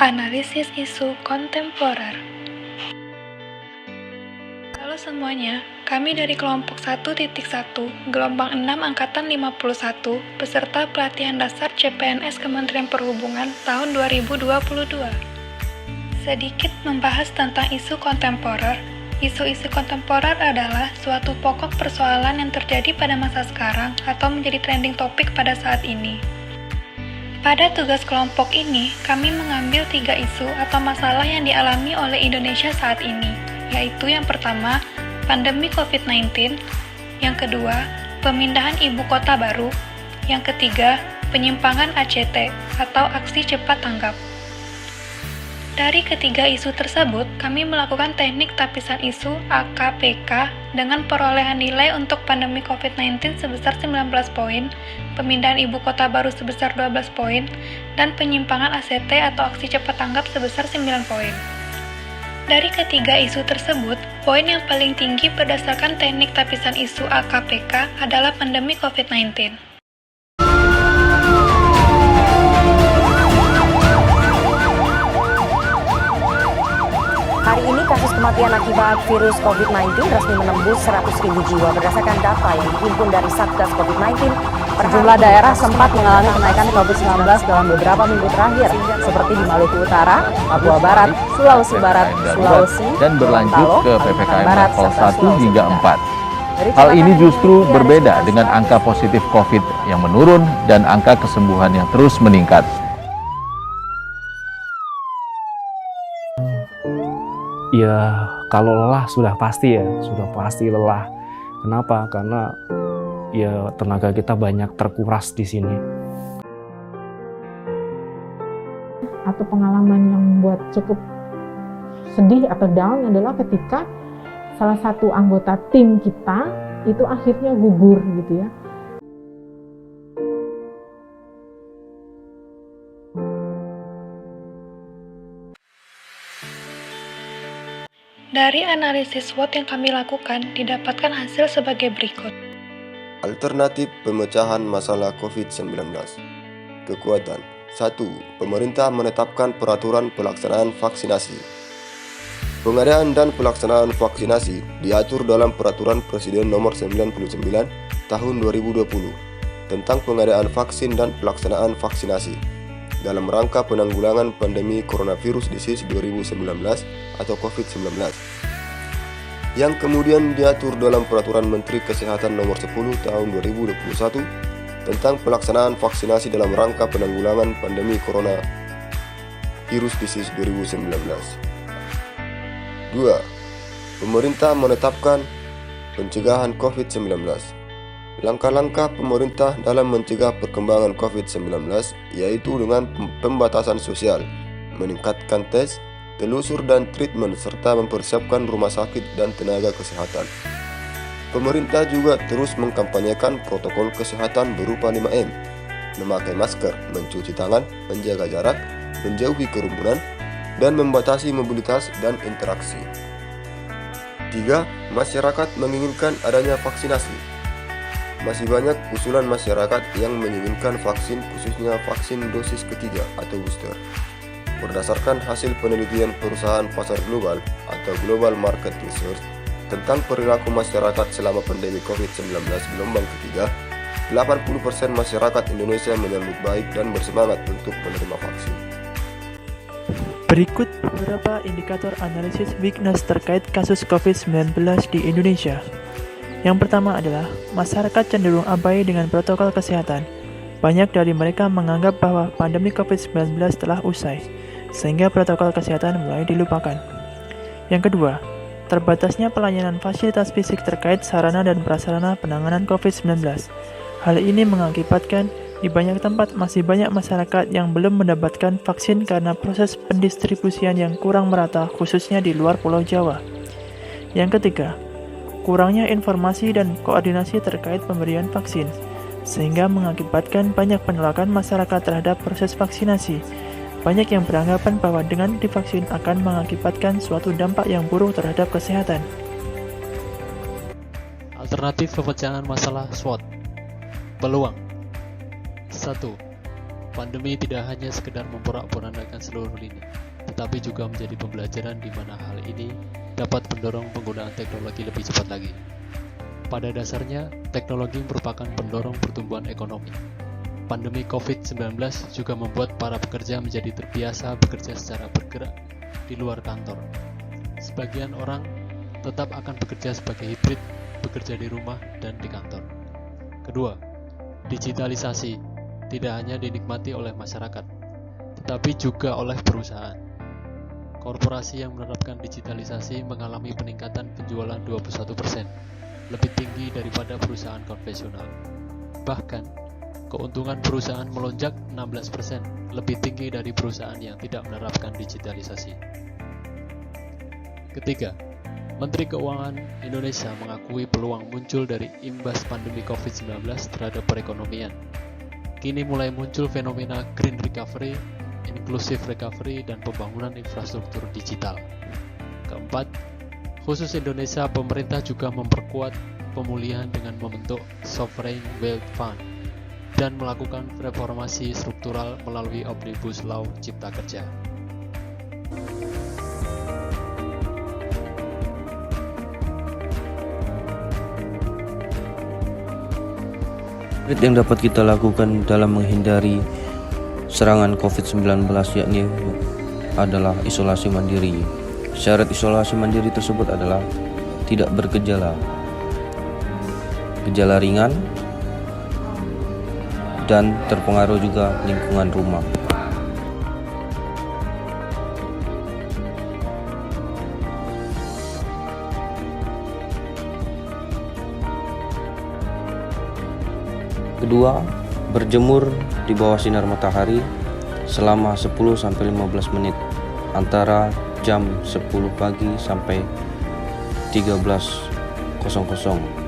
Analisis isu kontemporer. Halo semuanya, kami dari kelompok 1.1, gelombang 6 angkatan 51, peserta pelatihan dasar CPNS Kementerian Perhubungan tahun 2022. Sedikit membahas tentang isu kontemporer. Isu-isu kontemporer adalah suatu pokok persoalan yang terjadi pada masa sekarang atau menjadi trending topik pada saat ini. Pada tugas kelompok ini, kami mengambil 3 isu atau masalah yang dialami oleh Indonesia saat ini, yaitu yang pertama, pandemi COVID-19, yang kedua, pemindahan ibu kota baru, yang ketiga, penyimpangan ACT atau aksi cepat tanggap. Dari ketiga isu tersebut, kami melakukan teknik tapisan isu AKPK dengan perolehan nilai untuk pandemi COVID-19 sebesar 19 poin, pemindahan ibu kota baru sebesar 12 poin, dan penyimpangan ACT atau aksi cepat tanggap sebesar 9 poin. Dari ketiga isu tersebut, poin yang paling tinggi berdasarkan teknik tapisan isu AKPK adalah pandemi COVID-19. Hari ini kasus kematian akibat virus COVID-19 resmi menembus 100.000 jiwa berdasarkan data yang dihimpun dari Satgas COVID-19. Sejumlah daerah sempat mengalami kenaikan COVID-19 dalam beberapa minggu terakhir, seperti di Maluku Utara, Papua Barat, Sulawesi Barat, Sulawesi, dan berlanjut Gorontalo, ke PPKM Barat, level serta 1 hingga Sulawesi 4. Hal ini justru berbeda dengan angka positif COVID yang menurun dan angka kesembuhan yang terus meningkat. Ya, kalau lelah sudah pasti lelah. Kenapa? Karena ya tenaga kita banyak terkuras di sini. Atau pengalaman yang membuat cukup sedih atau down adalah ketika salah satu anggota tim kita itu akhirnya gugur gitu ya. Dari analisis SWOT yang kami lakukan, didapatkan hasil sebagai berikut. Alternatif pemecahan masalah COVID-19. Kekuatan 1. Pemerintah menetapkan peraturan pelaksanaan vaksinasi. Pengadaan dan pelaksanaan vaksinasi diatur dalam Peraturan Presiden Nomor 99 Tahun 2020 tentang pengadaan vaksin dan pelaksanaan vaksinasi dalam rangka penanggulangan pandemi coronavirus disease 2019 atau COVID-19, yang kemudian diatur dalam Peraturan Menteri Kesehatan Nomor 10 Tahun 2021 tentang pelaksanaan vaksinasi dalam rangka penanggulangan pandemi coronavirus disease 2019. 2. Pemerintah menetapkan pencegahan COVID-19. Langkah-langkah pemerintah dalam mencegah perkembangan COVID-19 yaitu dengan pembatasan sosial, meningkatkan tes, telusur dan treatment serta mempersiapkan rumah sakit dan tenaga kesehatan. Pemerintah juga terus mengkampanyekan protokol kesehatan berupa 5M, memakai masker, mencuci tangan, menjaga jarak, menjauhi kerumunan, dan membatasi mobilitas dan interaksi. 3. Masyarakat menginginkan adanya vaksinasi. Masih banyak usulan masyarakat yang menginginkan vaksin, khususnya vaksin dosis ketiga atau booster. Berdasarkan hasil penelitian perusahaan pasar global atau Global Market Research tentang perilaku masyarakat selama pandemi COVID-19 gelombang ketiga, 80% masyarakat Indonesia menyambut baik dan bersemangat untuk menerima vaksin. Berikut beberapa indikator analisis weakness terkait kasus COVID-19 di Indonesia. Yang pertama adalah masyarakat cenderung abai dengan protokol kesehatan. Banyak dari mereka menganggap bahwa pandemi COVID-19 telah usai, sehingga protokol kesehatan mulai dilupakan. Yang kedua, terbatasnya pelayanan fasilitas fisik terkait sarana dan prasarana penanganan COVID-19. Hal ini mengakibatkan di banyak tempat masih banyak masyarakat yang belum mendapatkan vaksin karena proses pendistribusian yang kurang merata, khususnya di luar Pulau Jawa. Yang ketiga, kurangnya informasi dan koordinasi terkait pemberian vaksin, sehingga mengakibatkan banyak penolakan masyarakat terhadap proses vaksinasi. Banyak yang beranggapan bahwa dengan divaksin akan mengakibatkan suatu dampak yang buruk terhadap kesehatan. Alternatif pemecahan masalah SWOT. Peluang 1. Pandemi tidak hanya sekedar memporak-porandakan seluruh lini, tetapi juga menjadi pembelajaran di mana hal ini dapat mendorong penggunaan teknologi lebih cepat lagi. Pada dasarnya, teknologi merupakan pendorong pertumbuhan ekonomi. Pandemi COVID-19 juga membuat para pekerja menjadi terbiasa bekerja secara bergerak di luar kantor. Sebagian orang tetap akan bekerja sebagai hibrid, bekerja di rumah dan di kantor. Kedua, digitalisasi tidak hanya dinikmati oleh masyarakat, tetapi juga oleh perusahaan. Korporasi yang menerapkan digitalisasi mengalami peningkatan penjualan 21%, lebih tinggi daripada perusahaan konvensional. Bahkan, keuntungan perusahaan melonjak 16%, lebih tinggi dari perusahaan yang tidak menerapkan digitalisasi. Ketiga, Menteri Keuangan Indonesia mengakui peluang muncul dari imbas pandemi COVID-19 terhadap perekonomian. Kini mulai muncul fenomena green recovery, inclusive recovery, dan pembangunan infrastruktur digital. Keempat, khusus Indonesia, pemerintah juga memperkuat pemulihan dengan membentuk Sovereign Wealth Fund dan melakukan reformasi struktural melalui Omnibus Law Cipta Kerja. Yang dapat kita lakukan dalam menghindari serangan COVID-19 yakni adalah isolasi mandiri. Syarat isolasi mandiri tersebut adalah tidak bergejala, gejala ringan, dan terpengaruh juga lingkungan rumah. Kedua, berjemur di bawah sinar matahari selama 10-15 menit antara jam 10 pagi sampai 13.00.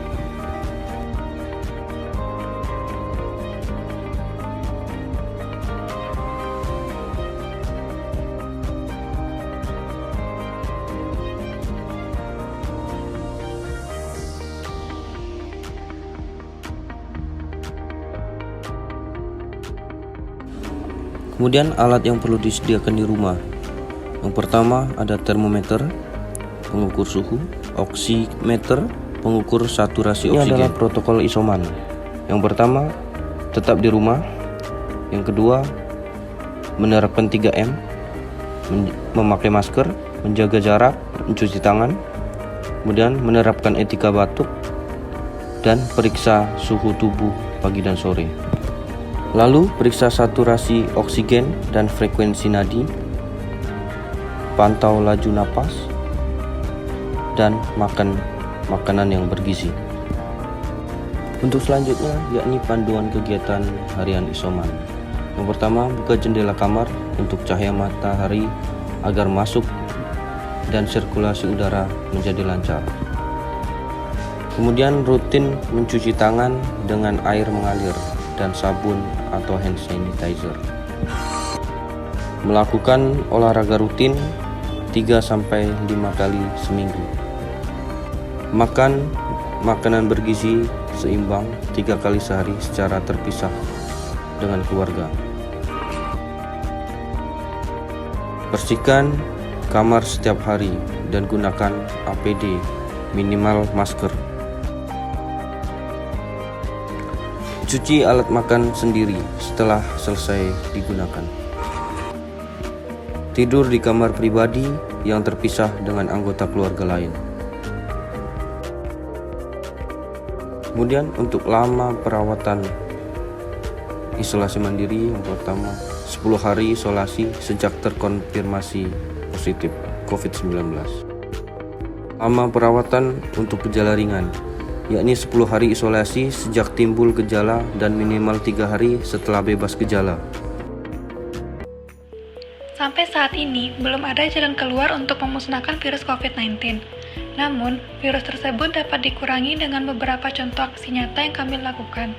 Kemudian alat yang perlu disediakan di rumah. Yang pertama ada termometer, pengukur suhu, oximeter, pengukur saturasi oksigen. Ini adalah protokol isoman. Yang pertama, tetap di rumah. Yang kedua, menerapkan 3M, memakai masker, menjaga jarak, mencuci tangan, kemudian menerapkan etika batuk, dan periksa suhu tubuh pagi dan sore. Lalu periksa saturasi oksigen dan frekuensi nadi, pantau laju napas, dan makan makanan yang bergizi. Untuk selanjutnya yakni panduan kegiatan harian isoman. Yang pertama, buka jendela kamar untuk cahaya matahari agar masuk dan sirkulasi udara menjadi lancar. Kemudian rutin mencuci tangan dengan air mengalir dan sabun atau hand sanitizer. Melakukan olahraga rutin 3-5 kali seminggu. Makan makanan bergizi seimbang 3 kali sehari secara terpisah dengan keluarga. Bersihkan kamar setiap hari dan gunakan APD, minimal masker. Cuci alat makan sendiri setelah selesai digunakan. Tidur di kamar pribadi yang terpisah dengan anggota keluarga lain. Kemudian untuk lama perawatan isolasi mandiri, yang pertama 10 hari isolasi sejak terkonfirmasi positif COVID-19. Lama perawatan untuk gejala ringan, yakni 10 hari isolasi sejak timbul gejala dan minimal 3 hari setelah bebas gejala. Sampai saat ini, belum ada jalan keluar untuk memusnahkan virus COVID-19. Namun, virus tersebut dapat dikurangi dengan beberapa contoh aksi nyata yang kami lakukan.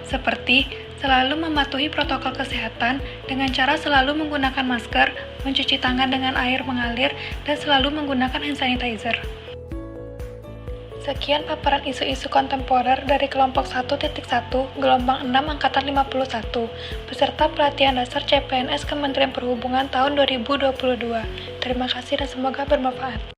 Seperti, selalu mematuhi protokol kesehatan dengan cara selalu menggunakan masker, mencuci tangan dengan air mengalir, dan selalu menggunakan hand sanitizer. Sekian paparan isu-isu kontemporer dari kelompok 1.1, gelombang 6 angkatan 51, peserta pelatihan dasar CPNS Kementerian Perhubungan tahun 2022. Terima kasih dan semoga bermanfaat.